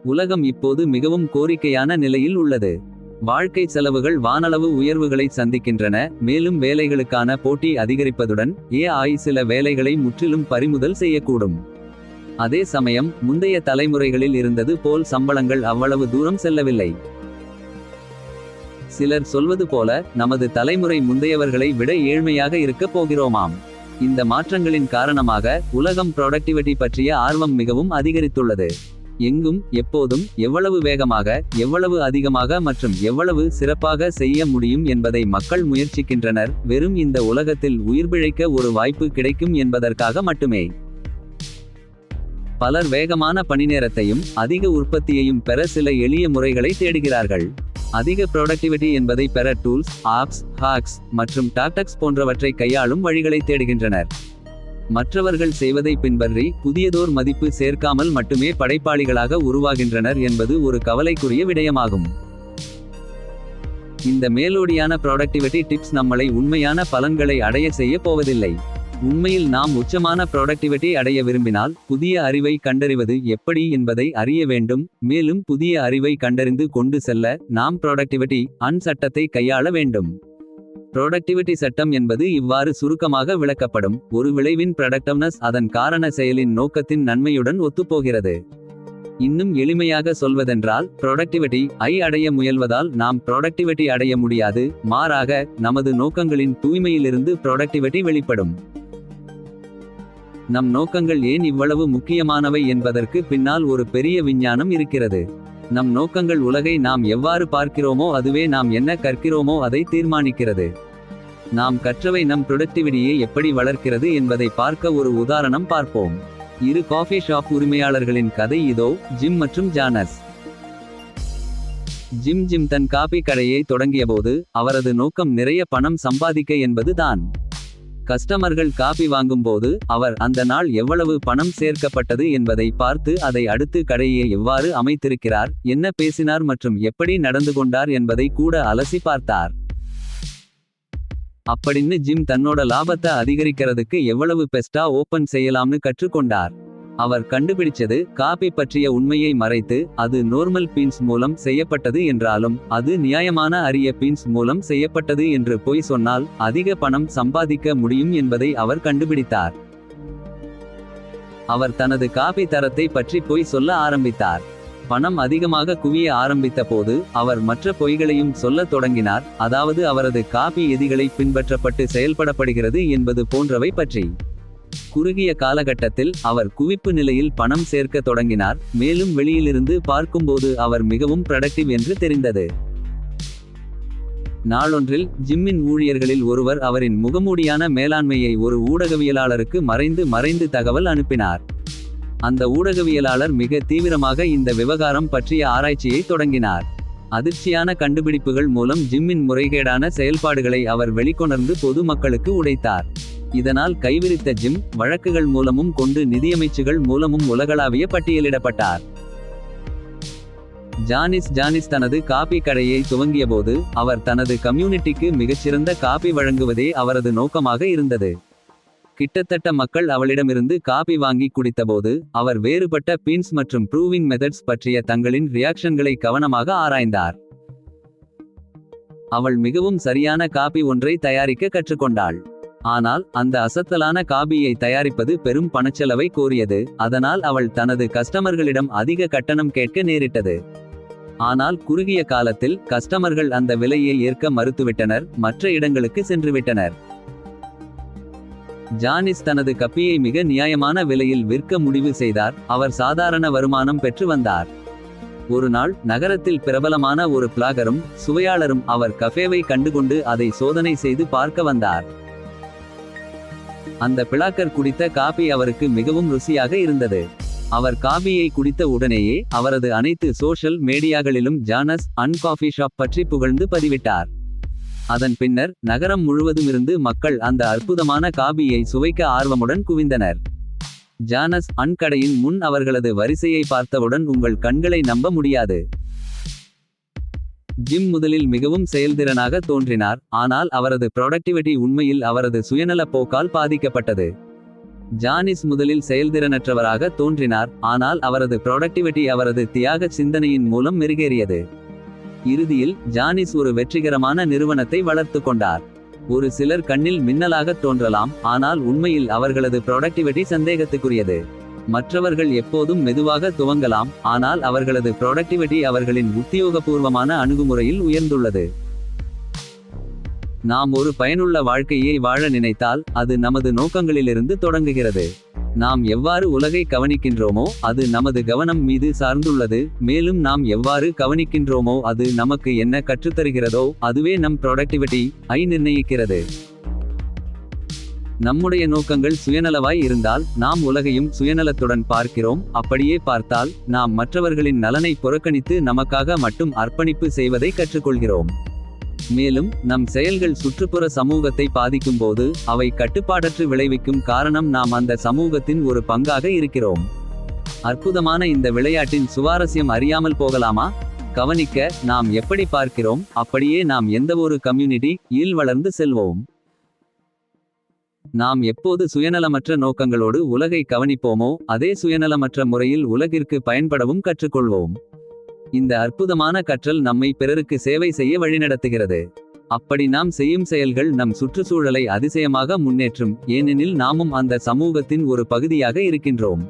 உலகம் இப்போது மிகவும் கோரிக்கையான நிலையில் உள்ளது. வாழ்க்கை செலவுகள் வானளவு உயர்வுகளை சந்திக்கின்றன. மேலும் வேலைகளுக்கான போட்டி அதிகரிப்பதுடன் AI சில வேலைகளை முற்றிலும் பறிமுதல் செய்யக்கூடும். அதே சமயம் முந்தைய தலைமுறைகளில் இருந்தது போல் சம்பளங்கள் அவ்வளவு தூரம் செல்லவில்லை. சிலர் சொல்வது போல நமது தலைமுறை முந்தையவர்களை விட ஏழ்மையாக இருக்கப் போகிறோமாம். இந்த மாற்றங்களின் காரணமாக உலகம் ப்ரொடக்டிவிட்டி பற்றிய ஆர்வம் மிகவும் அதிகரித்துள்ளது. எங்கும் எப்போதும் எவ்வளவு வேகமாக, எவ்வளவு அதிகமாக மற்றும் எவ்வளவு சிறப்பாக செய்ய முடியும் என்பதை மக்கள் முயற்சிக்கின்றனர். வெறும் இந்த உலகத்தில் உயிர்பிழைக்க ஒரு வாய்ப்பு கிடைக்கும் என்பதற்காக மட்டுமே. பலர் வேகமான பணிநேரத்தையும் அதிக உற்பத்தியையும் பெற சில எளிய முறைகளை தேடுகிறார்கள். அதிக ப்ரொடக்டிவிட்டி என்பதை பெற டூல்ஸ், ஆப்ஸ், ஹாக்ஸ் மற்றும் டாக்டிக்ஸ் போன்றவற்றை கையாளும் வழிகளை தேடுகின்றனர். மற்றவர்கள் செய்வதை பின்பற்றி புதியதோர் மதிப்பு சேர்க்காமல் மட்டுமே படைப்பாளிகளாக உருவாகின்றனர் என்பது ஒரு கவலைக்குரிய விடயமாகும். இந்த மேலோடியான ப்ரொடக்டிவிட்டி டிப்ஸ் நம்மளை உண்மையான பலன்களை அடைய செய்ய போவதில்லை. உண்மையில் நாம் உச்சமான ப்ரொடக்டிவிட்டி அடைய விரும்பினால் புதிய அறிவை கண்டறிவது எப்படி என்பதை அறிய வேண்டும். மேலும் புதிய அறிவை கண்டறிந்து கொண்டு செல்ல நாம் ப்ரொடக்டிவிட்டி சட்டத்தை கையாள வேண்டும். ப்ரொடக்டிவிட்டி சட்டம் என்பது இவ்வாறு சுருக்கமாக விளக்கப்படும். ஒரு விளைவின் ப்ரொடக்டிவ்னஸ் அதன் காரண செயலின் நோக்கத்தின் நன்மையுடன் ஒத்துப்போகிறது. இன்னும் எளிமையாக சொல்வதென்றால் ப்ரொடக்டிவிட்டி அடைய முயல்வதால் நாம் ப்ரொடக்டிவிட்டி அடைய முடியாது. மாறாக நமது நோக்கங்களின் தூய்மையிலிருந்து ப்ரொடக்டிவிட்டி வெளிப்படும். நம் நோக்கங்கள் ஏன் இவ்வளவு முக்கியமானவை என்பதற்கு பின்னால் ஒரு பெரிய விஞ்ஞானம் இருக்கிறது. நம் நோக்கங்கள் உலகை நாம் எவ்வாறு பார்க்கிறோமோ அதுவே நாம் என்ன கற்கிறோமோ அதை தீர்மானிக்கிறது. நாம் கற்றவை நம் ப்ரொடக்டிவிட்டியை எப்படி வளர்க்கிறது என்பதை பார்க்க ஒரு உதாரணம் பார்ப்போம். இரு காஃபி ஷாப் உரிமையாளர்களின் கதை இதோ. ஜிம் மற்றும் ஜானஸ். ஜிம் தன் காபி கடையை தொடங்கியபோது அவரது நோக்கம் நிறைய பணம் சம்பாதிக்க என்பது தான். கஸ்டமர்கள் காபி வாங்கும்போது அவர் அந்த நாள் எவ்வளவு பணம் சேர்க்கப்பட்டது என்பதை பார்த்து அதை அடுத்து கடையை எவ்வாறு அமைத்திருக்கிறார், என்ன பேசினார் மற்றும் எப்படி நடந்து கொண்டார் என்பதை கூட அலசி பார்த்தார். அப்படின்னு ஜிம் தன்னோட லாபத்தை அதிகரிக்கிறதுக்கு எவ்வளவு பெஸ்டா ஓபன் செய்யலாம்னு கற்றுக்கொண்டார். அவர் கண்டுபிடிச்சது காபி பற்றிய உண்மையை மறைத்து அது நோர்மல் பீன்ஸ் மூலம் செய்யப்பட்டது என்றாலும் அது நியாயமான அரிய பீன்ஸ் மூலம் செய்யப்பட்டது என்று பொய் சொன்னால் அதிக பணம் சம்பாதிக்க முடியும் என்பதை அவர் கண்டுபிடித்தார். அவர் தனது காபி தரத்தை பற்றி பொய் சொல்ல ஆரம்பித்தார். பணம் அதிகமாக குவிய ஆரம்பித்த போது அவர் மற்ற பொய்களையும் சொல்ல தொடங்கினார். அதாவது அவரது காபி எதிகளை பின்பற்றப்பட்டு செயல்படப்படுகிறது என்பது போன்றவை பற்றி. குறுகிய காலகட்டத்தில் அவர் குவிப்பு நிலையில் பணம் சேர்க்க தொடங்கினார். மேலும் வெளியிலிருந்து பார்க்கும்போது அவர் மிகவும் ப்ரொடக்டிவ் என்று தெரிந்தது. நாளொன்றில் ஜிம்மின் ஊழியர்களில் ஒருவர் அவரின் முகமூடியான மேலாண்மையை ஒரு ஊடகவியலாளருக்கு மறைந்து தகவல் அனுப்பினார். அந்த ஊடகவியலாளர் மிக தீவிரமாக இந்த விவகாரம் பற்றிய ஆராய்ச்சியை தொடங்கினார். அதிர்ச்சியான கண்டுபிடிப்புகள் மூலம் ஜிம்மின் முறைகேடான செயல்பாடுகளை அவர் வெளிக்கொணர்ந்து பொது மக்களுக்கு உடைத்தார். இதனால் கைவிரித்த ஜிம் வழக்குகள் மூலமும் கொண்டு நிதியமைச்சுகள் மூலமும் உலகளாவிய பட்டியலிடப்பட்டார். ஜானிஸ் தனது காபி கடையை துவங்கியபோது அவர் தனது கம்யூனிட்டிக்கு மிகச்சிறந்த காபி வழங்குவதே அவரது நோக்கமாக இருந்தது. கிட்டத்தட்ட மக்கள் அவளிடமிருந்து காபி வாங்கி குடித்தபோது அவர் வேறுபட்ட பீன்ஸ் மற்றும் ப்ரூவிங் மெத்தட்ஸ் பற்றிய தங்களின் ரியாக்ஷன்களை கவனமாக ஆராய்ந்தார். அவள் மிகவும் சரியான காபி ஒன்றை தயாரிக்க கற்றுக்கொண்டாள். ஆனால் அந்த அசத்தலான காபியை தயாரிப்பது பெரும் பணச்செலவை கோரியது. அதனால் அவள் தனது கஸ்டமர்களிடம் அதிக கட்டணம் கேட்க நேரிட்டது. ஆனால் குறுகிய காலத்தில் கஸ்டமர்கள் அந்த விலையை ஏற்க மறுத்துவிட்டனர். மற்ற இடங்களுக்கு சென்றுவிட்டனர். ஜானிஸ் தனது கப்பியை மிக நியாயமான விலையில் விற்க முடிவு செய்தார். அவர் சாதாரண வருமானம் பெற்று வந்தார். ஒரு நாள் நகரத்தில் பிரபலமான ஒரு பிளாகரும் சுவையாளரும் அவர் கஃபேவை கண்டுகொண்டு அதை சோதனை செய்து பார்க்க வந்தார். அந்த பிளாக்கர் குடித்த காபி அவருக்கு மிகவும் ருசியாக இருந்தது. அவர் காபியை குடித்த உடனேயே அவரது அனைத்து சோஷல் மீடியாகளிலும் ஜானஸ் காஃபி ஷாப் பற்றி புகழ்ந்து பதிவிட்டார். அதன் பின்னர் நகரம் முழுவதுமிருந்து மக்கள் அந்த அற்புதமான காபியை சுவைக்க ஆர்வமுடன் குவிந்தனர். ஜானஸ் கடையின் முன் அவர்களது வரிசையை பார்த்தவுடன் உங்கள் கண்களை நம்ப முடியாது. ஜிம் முதலில் மிகவும் செயல்திறனாக தோன்றினார். ஆனால் அவரது ப்ரொடக்டிவிட்டி உண்மையில் அவரது சுயநல போக்கால் பாதிக்கப்பட்டது. ஜானிஸ் முதலில் செயல்திறனற்றவராக தோன்றினார், ஆனால் அவரது புரொடக்டிவிட்டி அவரது தியாக சிந்தனையின் மூலம் மெருகேறியது. இறுதியில் ஜானிஸ் ஒரு வெற்றிகரமான நிறுவனத்தை வளர்த்து கொண்டார். ஒரு சிலர் கண்ணில் மின்னலாகத் தோன்றலாம், ஆனால் உண்மையில் அவர்களது புரொடக்டிவிட்டி சந்தேகத்துக்குரியது. மற்றவர்கள் எப்போதும் மெதுவாக துவங்கலாம், ஆனால் அவர்களது புரொடக்டிவிட்டி அவர்களின் உத்தியோகபூர்வமான அணுகுமுறையில் உயர்ந்துள்ளது. நாம் ஒரு பயனுள்ள வாழ்க்கையை வாழ நினைத்தால் அது நமது நோக்கங்களிலிருந்து தொடங்குகிறது. நாம் எவ்வாறு உலகை கவனிக்கின்றோமோ அது நமது கவனம் மீது சார்ந்துள்ளது, மேலும் நாம் எவ்வாறு கவனிக்கின்றோமோ அது நமக்கு என்ன கற்றுத்தருகிறதோ அதுவே நம் புரொடக்டிவிட்டி ஐ நிர்ணயிக்கிறது. நம்முடைய நோக்கங்கள் சுயநலவாய் இருந்தால் நாம் உலகையும் சுயநலத்துடன் பார்க்கிறோம். அப்படியே பார்த்தால் நாம் மற்றவர்களின் நலனை புறக்கணித்து நமக்காக மட்டும் அர்ப்பணிப்பு செய்வதை கற்றுக்கொள்கிறோம். மேலும் நம் செயல்கள் சுற்றுப்புற சமூகத்தை பாதிக்கும்போது அவை கட்டுப்பாடற்று விளைவிக்கும், காரணம் நாம் அந்த சமூகத்தின் ஒரு பங்காக இருக்கிறோம். அற்புதமான இந்த விளையாட்டின் சுவாரஸ்யம் அறியாமல் போகலாமா? கவனிக்க, நாம் எப்படி பார்க்கிறோம் அப்படியே நாம் எந்தவொரு கம்யூனிட்டி இல் வளர்ந்து செல்வோம். நாம் எப்போது சுயநலமற்ற நோக்கங்களோடு உலகை கவனிப்போமோ அதே சுயநலமற்ற முறையில் உலகிற்கு பயன்படவும் கற்றுக்கொள்வோம். இந்த அற்புதமான கற்றல் நம்மை பிறருக்கு சேவை செய்ய வழிநடத்துகிறது. அப்படி நாம் செய்யும் செயல்கள் நம் சுற்றுச்சூழலை அதிசயமாக முன்னேற்றும், ஏனெனில் நாமும் அந்த சமூகத்தின் ஒரு பகுதியாக இருக்கின்றோம்.